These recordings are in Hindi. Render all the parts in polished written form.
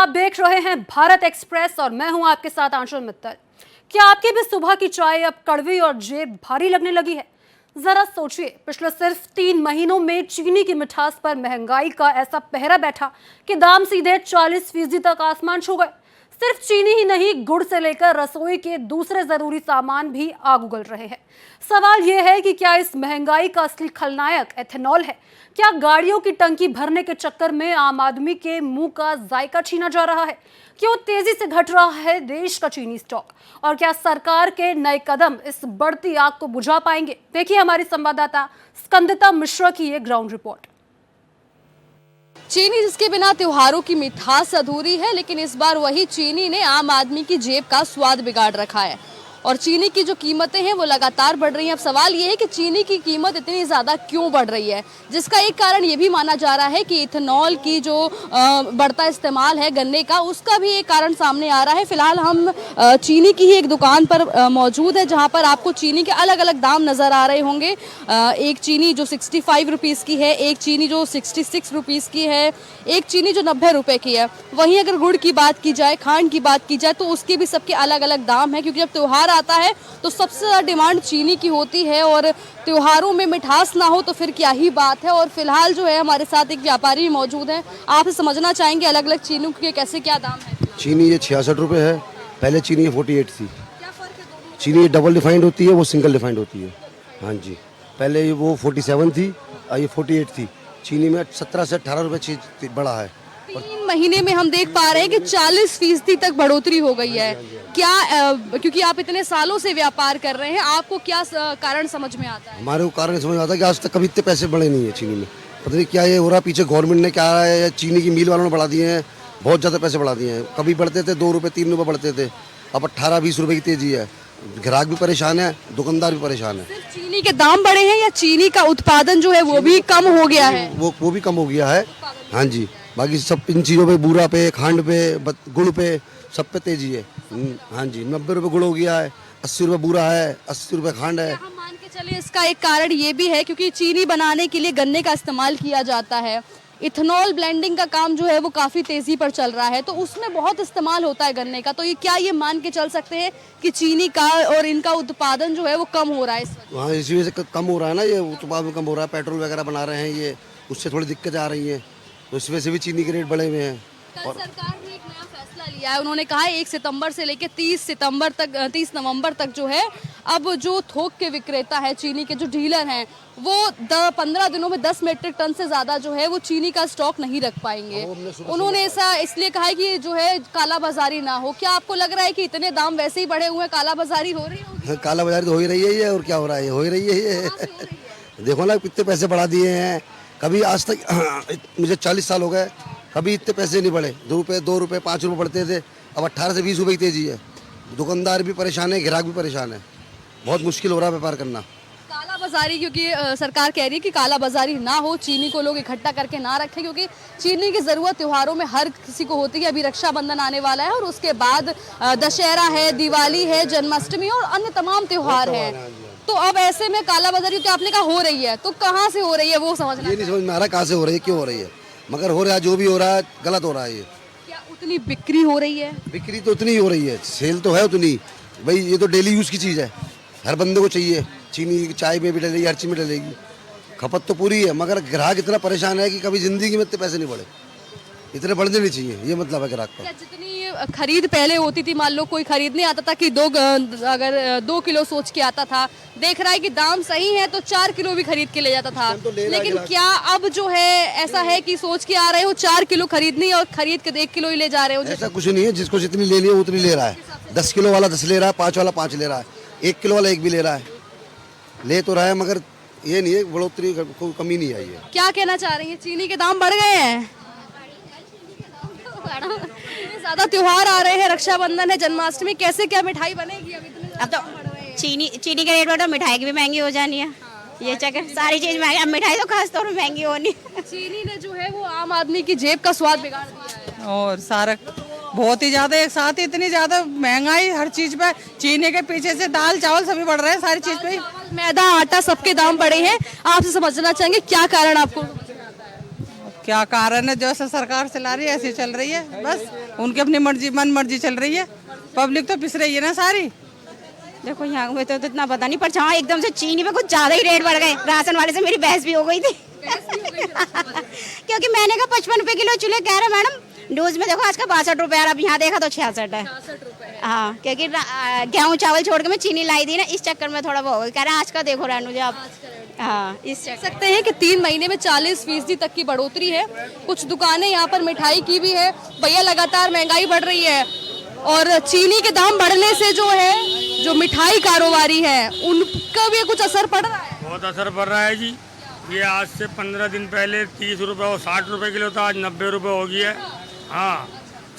आप देख रहे हैं भारत एक्सप्रेस और मैं हूं आपके साथ आंचल मित्तल। क्या आपकी भी सुबह की चाय अब कड़वी और जेब भारी लगने लगी है? जरा सोचिए, पिछले सिर्फ 3 महीनों में चीनी की मिठास पर महंगाई का ऐसा पहरा बैठा कि दाम सीधे 40% तक आसमान छू गए। सिर्फ चीनी ही नहीं, गुड़ से लेकर रसोई के दूसरे जरूरी सामान भी आग उगल रहे हैं। सवाल यह है कि क्या इस महंगाई का असली खलनायक एथेनॉल है? क्या गाड़ियों की टंकी भरने के चक्कर में आम आदमी के मुंह का जायका छीना जा रहा है? क्यों तेजी से घट रहा है देश का चीनी स्टॉक? और क्या सरकार के नए कदम इस बढ़ती आग को बुझा पाएंगे? देखिए हमारी संवाददाता स्कंदिता मिश्रा की ये ग्राउंड रिपोर्ट। चीनी जिसके बिना त्योहारों की मिठास अधूरी है, लेकिन इस बार वही चीनी ने आम आदमी की जेब का स्वाद बिगाड़ रखा है और चीनी की जो कीमतें हैं वो लगातार बढ़ रही हैं। अब सवाल ये है कि चीनी की कीमत इतनी ज़्यादा क्यों बढ़ रही है, जिसका एक कारण ये भी माना जा रहा है कि इथेनॉल की जो बढ़ता इस्तेमाल है गन्ने का, उसका भी एक कारण सामने आ रहा है। फिलहाल हम चीनी की ही एक दुकान पर मौजूद है, जहाँ पर आपको चीनी के अलग अलग दाम नज़र आ रहे होंगे। एक चीनी जो 65 रुपीज़ की है, एक चीनी जो 66 रुपीज़ की है, एक चीनी जो 90 रुपये की है। वहीं अगर गुड़ की बात की जाए, खांड की बात की जाए, तो उसके भी सबके अलग अलग दाम हैं, क्योंकि जब त्योहार आता है तो सबसे ज़्यादा डिमांड चीनी की होती है और त्योहारों में मिठास ना हो तो फिर क्या ही बात है। और फिलहाल जो है हमारे साथ एक व्यापारी मौजूद हैं, आपसे समझना चाहेंगे अलग अलग चीनी के कैसे क्या दाम है। चीनी ये 66 रुपये है, पहले चीनी ये 48 थी। क्या फ़र्क है दोनों? चीनी डबल रिफाइंड होती है, वो सिंगल रिफाइंड होती है। हाँ जी, पहले वो 47 थी और ये 48 थी। चीनी में 17 से 18 रुपये चीज बढ़ा है। 3 महीने में हम देख पा रहे हैं कि 40% तक बढ़ोतरी हो गई है। क्या क्योंकि आप इतने सालों से व्यापार कर रहे हैं, आपको क्या कारण समझ में आता है? हमारे को कारण समझ में आता है कि आज तक कभी इतने पैसे बढ़े नहीं है चीनी में। पता नहीं क्या ये हो रहा है, पीछे गवर्नमेंट ने क्या है, चीनी की मिल वालों ने बढ़ा दिए हैं, बहुत ज़्यादा पैसे बढ़ा दिए हैं। कभी बढ़ते थे 2 रुपये 3 रुपये बढ़ते थे, अब 18-20 रुपये की तेजी है। ग्राहक भी परेशान है, दुकानदार भी परेशान है। सिर्फ चीनी के दाम बढ़े हैं या चीनी का उत्पादन जो है वो भी कम हो गया है? वो भी कम हो गया है। हाँ जी, बाकी सब इन चीज़ों पे, बूरा पे, खांड पे, गुड़ पे, सब पे तेजी है। हाँ जी, 90 रुपये गुड़ हो गया है, 80 रुपये बूरा है, 80 रुपये खांड है। हम मान के चलिए इसका एक कारण ये भी है क्योंकि चीनी बनाने के लिए गन्ने का इस्तेमाल किया जाता है। इथेनॉल ब्लेंडिंग का काम जो है वो काफ़ी तेज़ी पर चल रहा है, तो उसमें बहुत इस्तेमाल होता है गन्ने का। तो ये क्या ये मान के चल सकते हैं कि चीनी का और इनका उत्पादन जो है वो कम हो रहा है इस वक्त? हाँ, इसी वजह से कम हो रहा है ना, ये उत्पादन कम हो रहा है। पेट्रोल वगैरह बना रहे हैं ये, उससे थोड़ी दिक्कतें आ रही हैं, तो इस वजह से भी चीनी के रेट बढ़े हुए हैं। कल सरकार ने एक नया फैसला लिया है, उन्होंने कहा है 1 सितंबर से लेकर 30 नवंबर तक जो है, अब जो थोक के विक्रेता है, चीनी के जो डीलर हैं, वो 15 दिनों में 10 मीट्रिक टन से ज़्यादा जो है वो चीनी का स्टॉक नहीं रख पाएंगे। उन्होंने ऐसा इसलिए कहा है कि जो है काला बाजारी ना हो। क्या आपको लग रहा है कि इतने दाम वैसे ही बढ़े हुए हैं, काला बाजारी हो रही होगी? काला बाजारी तो हो ही रही है ये, और क्या हो रहा है, हो ही रही है ये। देखो ना कितने पैसे बढ़ा दिए हैं। कभी आज तक मुझे 40 साल हो गए, कभी इतने पैसे नहीं बढ़े। 2 रुपये 5 रुपये बढ़ते थे, अब 18 से 20 रुपये की तेजी है। दुकानदार भी परेशान है, ग्राहक भी परेशान है, बहुत मुश्किल हो रहा है व्यापार करना। काला बाजारी, क्योंकि सरकार कह रही है कि काला बाजारी ना हो, चीनी को लोग इकट्ठा करके ना रखें, क्योंकि चीनी की ज़रूरत त्योहारों में हर किसी को होती है। अभी रक्षाबंधन आने वाला है और उसके बाद दशहरा है, दिवाली है, जन्माष्टमी और अन्य तमाम त्योहार हैं। तो अब ऐसे में काला बाजारी तो आपने कहा हो रही है, तो कहाँ से हो रही है वो समझना। ये नहीं समझ में आ रहा कहाँ से हो रही है, क्यों हो रही है, मगर हो रहा है, जो भी हो रहा है गलत हो रहा है। ये क्या उतनी बिक्री हो रही है? बिक्री तो उतनी ही हो रही है, सेल तो है उतनी। भाई ये तो डेली यूज़ की चीज़ है, हर बंदे को चाहिए। चीनी चाय में भी डलेगी, हर चीज़ में डलेगी, खपत तो पूरी है, मगर ग्राहक इतना परेशान है कि कभी ज़िंदगी में इतने पैसे नहीं बढ़े, इतने बढ़ने नहीं चाहिए, ये मतलब है ग्राहक का। क्या जितनी खरीद पहले होती थी, मान लो कोई खरीदने आता था कि अगर 2 किलो सोच के आता था, देख रहा है कि दाम सही है तो 4 किलो भी खरीद के ले जाता था। लेकिन क्या अब जो है ऐसा है कि सोच के आ रहे हो 4 किलो खरीदनी और खरीद के 1 किलो ही ले जा रहे हो? ऐसा कुछ नहीं है, जिसको जितनी लेनी है वो उतनी ले रहा है। 10 किलो वाला 10 ले रहा है, 5 वाला 5 ले रहा है, 1 किलो वाला 1 भी ले रहा है, ले तो रहा है, मगर ये नहीं है बढ़ोतरी, कोई कमी नहीं आई है। क्या कहना चाह रही है, चीनी के दाम बढ़ गए हैं? ज्यादा त्योहार आ रहे हैं, रक्षाबंधन है, जन्माष्टमी, कैसे क्या मिठाई बनेगी? अब तो चीनी के रेट बढ़, तो मिठाई की भी महंगी हो जानी है। ये चक्कर, सारी चीज महंगी, अब मिठाई तो खास तौर पर महंगी होनी। चीनी ने जो है वो आम आदमी की जेब का स्वाद बिगाड़ दिया है और सारा बहुत ही ज्यादा, एक साथ इतनी ज्यादा महंगाई हर चीज पे, चीनी के पीछे से दाल चावल सभी बढ़ रहे हैं, सारी चीज पे। मैदा आटा सबके दाम बढ़े हैं, आपसे समझना चाहेंगे क्या कारण आपको? क्या कारण है, जैसे सरकार चला रही है ऐसी चल रही है बस। उनकी अपनी मर्जी मन मर्जी चल रही है, पब्लिक तो पिस रही है ना सारी। देखो यहाँ में तो इतना पता नहीं, पर जहाँ एकदम से चीनी पे कुछ ज्यादा ही रेट बढ़ गए। राशन वाले से मेरी बहस भी हो गई थी क्योंकि मैंने कहा 55 रुपए किलो चूल्हे, कह रहे मैडम न्यूज में देखो आज का 62 रुपए, अब यहाँ देखा तो 66 है। हाँ, क्योंकि गेहूँ चावल छोड़ के मैं चीनी लाई थी ना, इस चक्कर में थोड़ा वो हो गया। कह रहे आज का देखो रानू जी आप। हाँ, इस देख सकते हैं कि 3 महीने में 40% तक की बढ़ोतरी है। कुछ दुकानें यहाँ पर मिठाई की भी है। भैया लगातार महंगाई बढ़ रही है और चीनी के दाम बढ़ने से जो है, जो मिठाई कारोबारी है उनका भी कुछ असर पड़ रहा है। बहुत असर पड़ रहा है जी। ये आज से 15 दिन पहले 30 रुपए और 60 रुपए किलो था, आज 90 रुपए हो गई है। हाँ,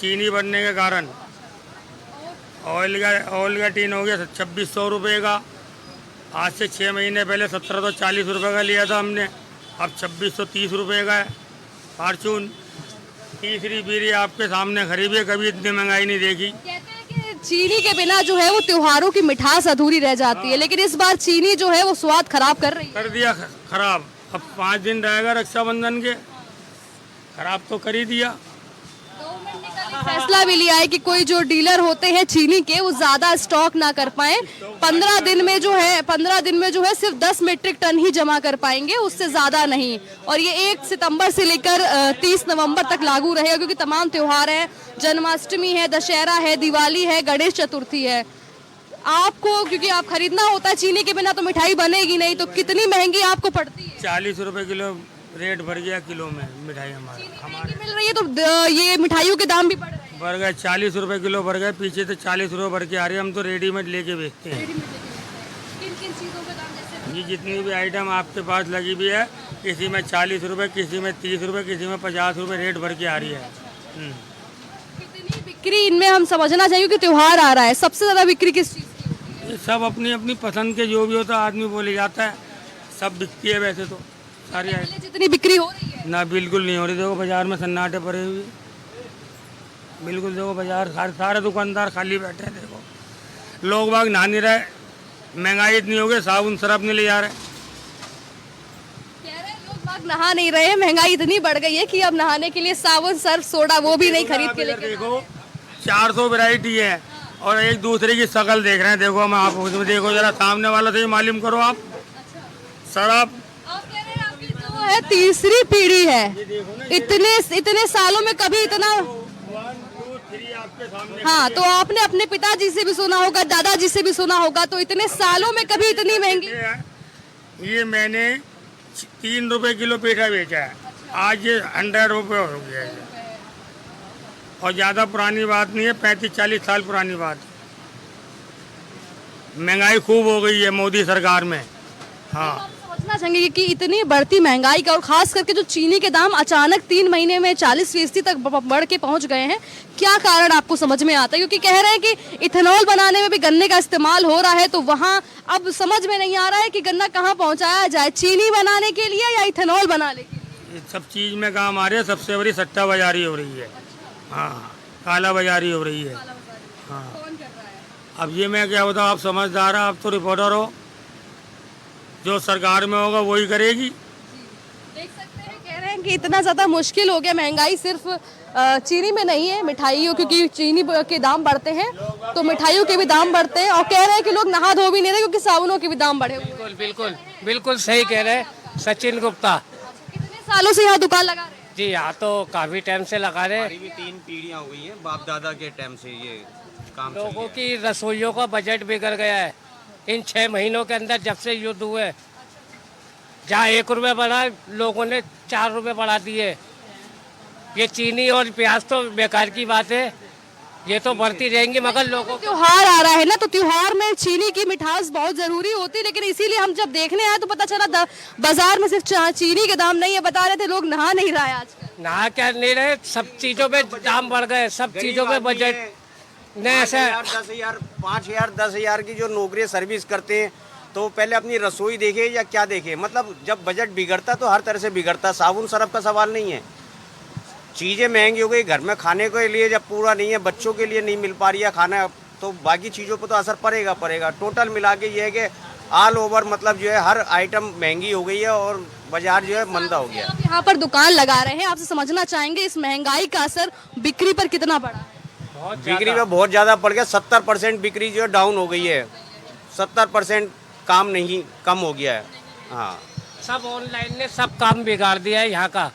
चीनी बढ़ने के कारण। ऑयल का टीन हो गया 2600 रुपये का। आज से 6 महीने पहले 1740 रुपये का लिया था हमने, अब 2630 रुपये का है। फार्चून तीसरी बीरी आपके सामने खरीदी है, कभी इतनी महंगाई नहीं देखी। कहते हैं कि चीनी के बिना जो है वो त्योहारों की मिठास अधूरी रह जाती है, लेकिन इस बार चीनी जो है वो स्वाद खराब कर रही है। कर दिया खराब। अब 5 दिन रहेगा रक्षाबंधन के, खराब तो कर ही दिया। फैसला भी लिया है कि कोई जो डीलर होते हैं चीनी के वो ज्यादा स्टॉक ना कर पाए। 15 दिन में जो है सिर्फ 10 मीट्रिक टन ही जमा कर पाएंगे, उससे ज्यादा नहीं। और ये 1 सितंबर से लेकर 30 नवंबर तक लागू रहेगा, क्योंकि तमाम त्योहार है, जन्माष्टमी है, दशहरा है, दिवाली है, गणेश चतुर्थी है। आपको क्योंकि आप खरीदना होता है, चीनी के बिना तो मिठाई बनेगी नहीं, तो कितनी महंगी आपको पड़ती है? 40 रुपए किलो रेट बढ़ गया किलो में मिठाई हमारे मिल रही है, तो ये मिठाइयों के दाम भी बढ़ रहे हैं। बढ़ गए, 40 रुपए किलो बढ़ गए। पीछे से 40 रुपए बढ़ के आ रही है। हम तो रेडीमेड लेके बेचते हैं। किन चीजों के दाम जैसे ये जितनी भी आइटम आपके पास लगी हुई है, किसी में 40 रुपए, किसी में 30 रुपए, किसी में 50 रुपए रेट बढ़ के आ रही है। कितनी बिक्री इनमें हम समझना चाहिए कि त्योहार आ रहा है, सबसे ज्यादा बिक्री किस चीज की? ये सब अपनी अपनी पसंद के जो भी होता है आदमी बोले जाता है, सब बिकती है वैसे तो सारी पहले जितनी बिक्री हो रही है ना, बिल्कुल नहीं हो रही। देखो बाजार में सन्नाटे पड़े हुए, बिल्कुल। देखो बाजार सारे दुकानदार खाली बैठे हैं। देखो लोग बाग नहा नहीं रहे, महंगाई इतनी हो गई, साबुन सरफ नहीं ले जा रहे। कह रहे हैं लोग बाग नहा नहीं रहे, महंगाई इतनी बढ़ गई है कि अब नहाने के लिए साबुन सर्फ सोडा वो भी नहीं खरीद के लेके। देखो 400 वैरायटी है और एक दूसरे की शक्ल देख रहे हैं। देखो हम आप उसमें देखो जरा, सामने वाला से ही मालूम करो आप। शराब आपकी जो है तीसरी पीढ़ी है, इतने सालों में कभी इतना। 1 2 3 आपके सामने। हाँ, तो आपने अपने पिताजी से भी सुना होगा, दादाजी से भी सुना होगा, तो इतने सालों में कभी इतनी महंगी। ये मैंने 3 रुपए किलो पेठा बेचा है, आज ये 100 रुपये हो गया है। और ज़्यादा पुरानी बात नहीं है, 35-40 साल पुरानी बात। महंगाई खूब हो गई है मोदी सरकार में। हाँ, समझना चाहेंगे कि इतनी बढ़ती महंगाई का और खास करके जो चीनी के दाम अचानक 3 महीने में 40% तक बढ़ के पहुंच गए हैं, क्या कारण आपको समझ में आता है? क्योंकि कह रहे हैं कि इथेनॉल बनाने में भी गन्ने का इस्तेमाल हो रहा है, तो वहाँ अब समझ में नहीं आ रहा है कि गन्ना कहाँ पहुँचाया जाए, चीनी बनाने के लिए या इथेनॉल बनाने के लिए। ये सब चीज़ में काम आ रही है। सबसे बड़ी सट्टा बाजारी हो रही है। हाँ, काला बाजारी हो रही है। हाँ, अब ये मैं क्या बताऊँ, आप समझदार हैं, आप तो रिपोर्टर हो। जो सरकार में होगा वही करेगी। देख सकते हैं, कह रहे हैं कि इतना ज़्यादा मुश्किल हो गया, महंगाई सिर्फ चीनी में नहीं है, मिठाइयों, क्योंकि चीनी के दाम बढ़ते हैं तो मिठाइयों के भी दाम बढ़ते हैं। और कह रहे हैं कि लोग नहा धो भी नहीं रहे क्योंकि साबुनों के भी दाम बढ़े हुए हैं। बिल्कुल सही कह रहे हैं सचिन गुप्ता। कितने सालों से यहाँ दुकान लगा रहे हैं? जी, यहाँ तो काफी टाइम से लगा रहे हैं। हमारी भी 3 पीढ़ियाँ हो गई हैं, बाप दादा के टाइम से ये काम चल लोगों रहा है। की रसोइयों का बजट बिगड़ गया है इन 6 महीनों के अंदर, जब से युद्ध हुए। जहाँ 1 रुपये बढ़ा, लोगों ने 4 रुपये बढ़ा दिए। ये चीनी और प्याज तो बेकार की बात है, ये तो बढ़ती रहेंगी, मगर लोगों त्योहार आ रहा है ना, तो त्योहार में चीनी की मिठास बहुत जरूरी होती है, लेकिन इसीलिए हम जब देखने आए तो पता चला बाजार में सिर्फ चीनी के दाम नहीं है, बता रहे थे लोग नहा नहीं रहा है आजकल। नहा क्या नहीं रहे, सब चीज़ों पे दाम बढ़ गए, सब चीज़ों पे बजट ने ऐसे 10,000, 5,000, 10,000 की जो नौकरी सर्विस करते हैं, तो पहले अपनी रसोई देखे या क्या देखे। मतलब जब बजट बिगड़ता तो हर तरह से बिगड़ता, साबुन सरफ का सवाल नहीं है। चीज़ें महंगी हो गई, घर में खाने के लिए जब पूरा नहीं है, बच्चों के लिए नहीं मिल पा रही है खाना, तो बाकी चीज़ों पर तो असर पड़ेगा। टोटल मिला के ये है कि ऑल ओवर मतलब जो है हर आइटम महंगी हो गई है और बाजार जो है मंदा हो गया। आप यहाँ पर दुकान लगा रहे हैं, आपसे समझना चाहेंगे इस महंगाई का असर बिक्री पर कितना पड़ा है? बिक्री में बहुत ज़्यादा पड़ गया। 70% बिक्री जो है डाउन हो गई है। 70% काम नहीं कम हो गया है। हाँ, सब ऑनलाइन ने सब काम बिगाड़ दिया है यहाँ का।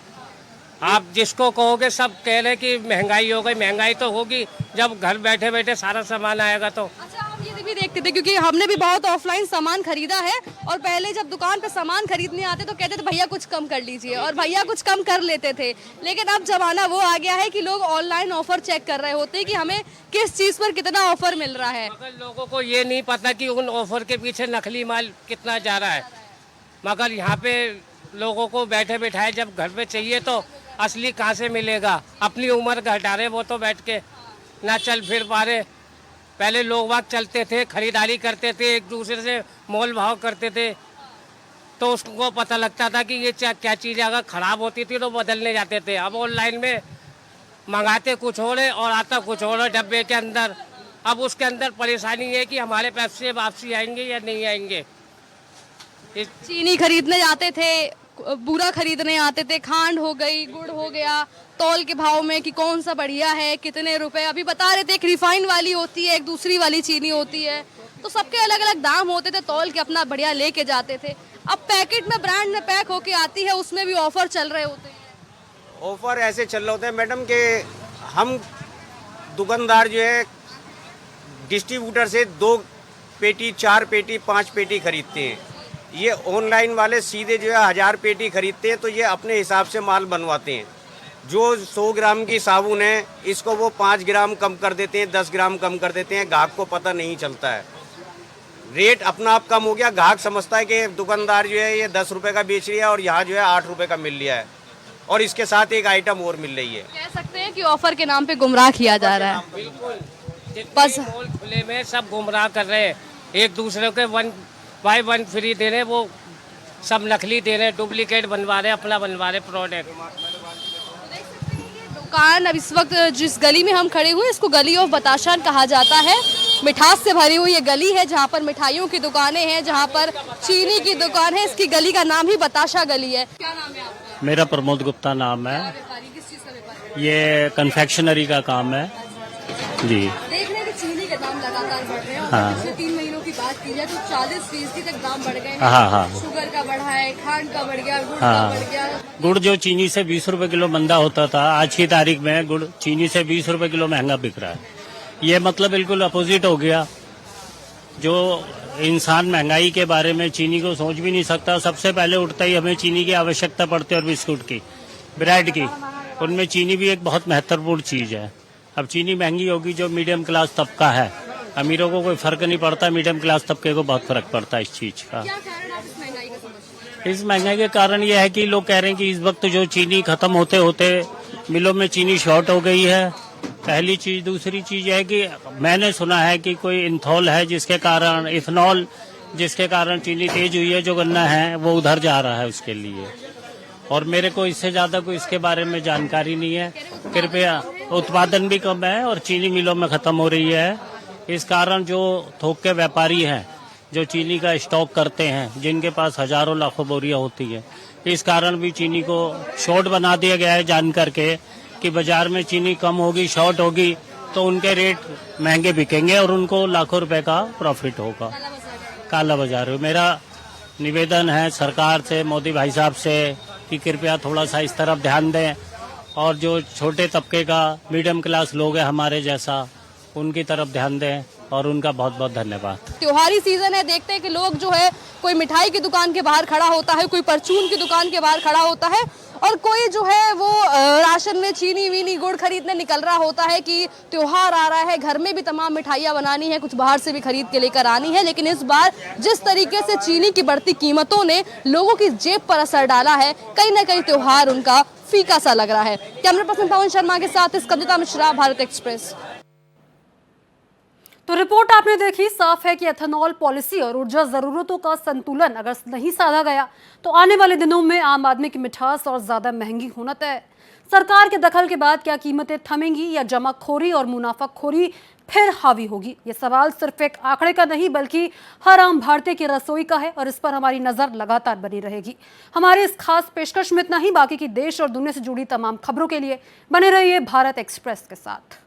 आप जिसको कहोगे सब कह रहे कि महंगाई हो गई। महंगाई तो होगी जब घर बैठे बैठे सारा सामान आएगा तो। अच्छा, हम ये भी देखते थे क्योंकि हमने भी बहुत ऑफलाइन सामान खरीदा है और पहले जब दुकान पे सामान खरीदने आते तो कहते थे भैया कुछ कम कर लीजिए और भैया कुछ कम कर लेते थे। लेकिन अब जमाना वो आ गया है कि लोग ऑनलाइन ऑफर चेक कर रहे होते हैं कि हमें किस चीज़ पर कितना ऑफर मिल रहा है। मगर लोगों को ये नहीं पता कि उन ऑफर के पीछे नकली माल कितना जा रहा है। मगर यहाँ पे लोगों को बैठे बैठाए जब घर पे चाहिए तो असली कहाँ से मिलेगा। अपनी उम्र घटा रहे वो तो बैठ के ना चल फिर पा रहे। पहले लोग बाग चलते थे, खरीदारी करते थे, एक दूसरे से मोल भाव करते थे तो उसको पता लगता था कि ये क्या चीज़ अगर ख़राब होती थी तो बदलने जाते थे। अब ऑनलाइन में मंगाते कुछ हो रहे और आता कुछ हो रहा डब्बे के अंदर। अब उसके अंदर परेशानी है कि हमारे पैसे वापसी आएंगे या नहीं आएंगे। चीनी खरीदने जाते थे, बूरा खरीदने आते थे, खांड हो गई, गुड़ हो गया, तौल के भाव में कि कौन सा बढ़िया है, कितने रुपए। अभी बता रहे थे एक रिफाइंड वाली होती है, एक दूसरी वाली चीनी होती है, तो सबके अलग अलग दाम होते थे। तौल के अपना बढ़िया लेके जाते थे। अब पैकेट में ब्रांड में पैक होके आती है, उसमें भी ऑफर चल रहे होते हैं। ऑफर ऐसे चल रहे होते हैं मैडम कि हम दुकानदार जो है डिस्ट्रीब्यूटर से 2 पेटी, 4 पेटी, 5 पेटी खरीदते हैं। ये ऑनलाइन वाले सीधे जो है 1000 पेटी खरीदते हैं तो ये अपने हिसाब से माल बनवाते हैं। जो 100 ग्राम की साबुन है इसको वो 5 ग्राम कम कर देते हैं, 10 ग्राम कम कर देते हैं। ग्राहक को पता नहीं चलता है, रेट अपना आप कम हो गया। ग्राहक समझता है कि दुकानदार जो है ये 10 रुपये का बेच रहा है और यहाँ जो है 8 रुपये का मिल रहा है और इसके साथ एक आइटम और मिल रही है। कह सकते हैं कि ऑफर के नाम पे गुमराह किया जा रहा है। बिल्कुल, बस मॉल खुले में सब गुमराह कर रहे हैं। एक दूसरे के 1 बाय 1 फ्री दे रहे हैं, वो सब नकली दे रहे हैं, डुप्लीकेट बनवा रहे हैं, अपना बनवा रहे प्रोडक्ट। दुकान अब इस वक्त जिस गली में हम खड़े हुए इसको गली ऑफ बताशा कहा जाता है। मिठास से भरी हुई ये गली है जहाँ पर मिठाइयों की दुकानें हैं, जहाँ पर चीनी की दुकान है। इसकी गली का नाम ही बताशा गली है। क्या नाम है आपका? मेरा प्रमोद गुप्ता नाम है। किस चीज़ का व्यापार है? ये कन्फेक्शनरी का काम है जी। देख रहे हैं कि चीनी के दाम लगातार बढ़ रहे हैं और हाँ। पिछले 3 महीनों की बात की जाए तो 40% तक दाम बढ़ गए हैं। हाँ हाँ। शुगर का बढ़ा है, खांड का बढ़ गया, गुड़ हाँ। का बढ़ गया। गुड़ जो चीनी से 20 रुपए किलो मंदा होता था, आज की तारीख में गुड़ चीनी से 20 रुपए किलो महंगा बिक रहा है। ये मतलब बिल्कुल अपोजिट हो गया। जो इंसान महंगाई के बारे में चीनी को सोच भी नहीं सकता, सबसे पहले उठता ही हमें चीनी की आवश्यकता पड़ती है और बिस्कुट की, ब्रेड की। उनमें चीनी भी एक बहुत महत्वपूर्ण चीज है। अब चीनी महंगी होगी, जो मीडियम क्लास तबका है, अमीरों को कोई फर्क नहीं पड़ता, मीडियम क्लास तबके को बहुत फर्क पड़ता है इस चीज का। क्या कारण आप इस महंगाई का समझते हैं? इस महंगाई के कारण यह है कि लोग कह रहे हैं कि इस वक्त जो चीनी खत्म होते होते मिलों में चीनी शॉर्ट हो गई है, पहली चीज। दूसरी चीज है कि मैंने सुना है कि कोई इंथॉल है जिसके कारण, इथेनॉल जिसके कारण चीनी तेज हुई है, जो गन्ना है वो उधर जा रहा है उसके लिए। और मेरे को इससे ज्यादा कोई इसके बारे में जानकारी नहीं है। कृपया, उत्पादन भी कम है और चीनी मिलों में खत्म हो रही है। इस कारण जो थोक के व्यापारी हैं, जो चीनी का स्टॉक करते हैं, जिनके पास हजारों लाखों बोरियां होती है, इस कारण भी चीनी को शॉर्ट बना दिया गया है, जान करके कि बाजार में चीनी कम होगी, शॉर्ट होगी तो उनके रेट महंगे बिकेंगे और उनको लाखों रुपए का प्रॉफिट होगा। काला बाजार है। मेरा निवेदन है सरकार से, मोदी भाई साहब से, कि कृपया थोड़ा सा इस तरफ ध्यान दें और जो छोटे तबके का मीडियम क्लास लोग हैं हमारे जैसा, उनकी तरफ ध्यान दें और उनका बहुत बहुत धन्यवाद। त्योहारी सीजन है, देखते हैं कि लोग जो है कोई मिठाई की दुकान के बाहर खड़ा होता है, कोई परचून की दुकान के बाहर खड़ा होता है और कोई जो है वो राशन में चीनी वीनी गुड़ खरीदने निकल रहा होता है कि त्योहार आ रहा है, घर में भी तमाम मिठाइयाँ बनानी है, कुछ बाहर से भी खरीद के लेकर आनी है। लेकिन इस बार जिस तरीके से चीनी की बढ़ती कीमतों ने लोगों की जेब पर असर डाला है, कहीं ना कहीं त्योहार उनका फीका सा लग रहा है। कैमरा पर्सन पवन शर्मा के साथ स्कंदिता मिश्रा, भारत एक्सप्रेस। तो रिपोर्ट आपने देखी, साफ है कि एथेनॉल पॉलिसी और ऊर्जा जरूरतों का संतुलन अगर नहीं साधा गया तो आने वाले दिनों में आम आदमी की मिठास और ज्यादा महंगी होना तय है। सरकार के दखल के बाद क्या कीमतें थमेंगी या जमाखोरी और मुनाफाखोरी फिर हावी होगी? ये सवाल सिर्फ एक आंकड़े का नहीं बल्कि हर आम भारतीय की रसोई का है और इस पर हमारी नजर लगातार बनी रहेगी। हमारे इस खास पेशकश में इतना ही। बाकी की देश और दुनिया से जुड़ी तमाम खबरों के लिए बने रहिए भारत एक्सप्रेस के साथ।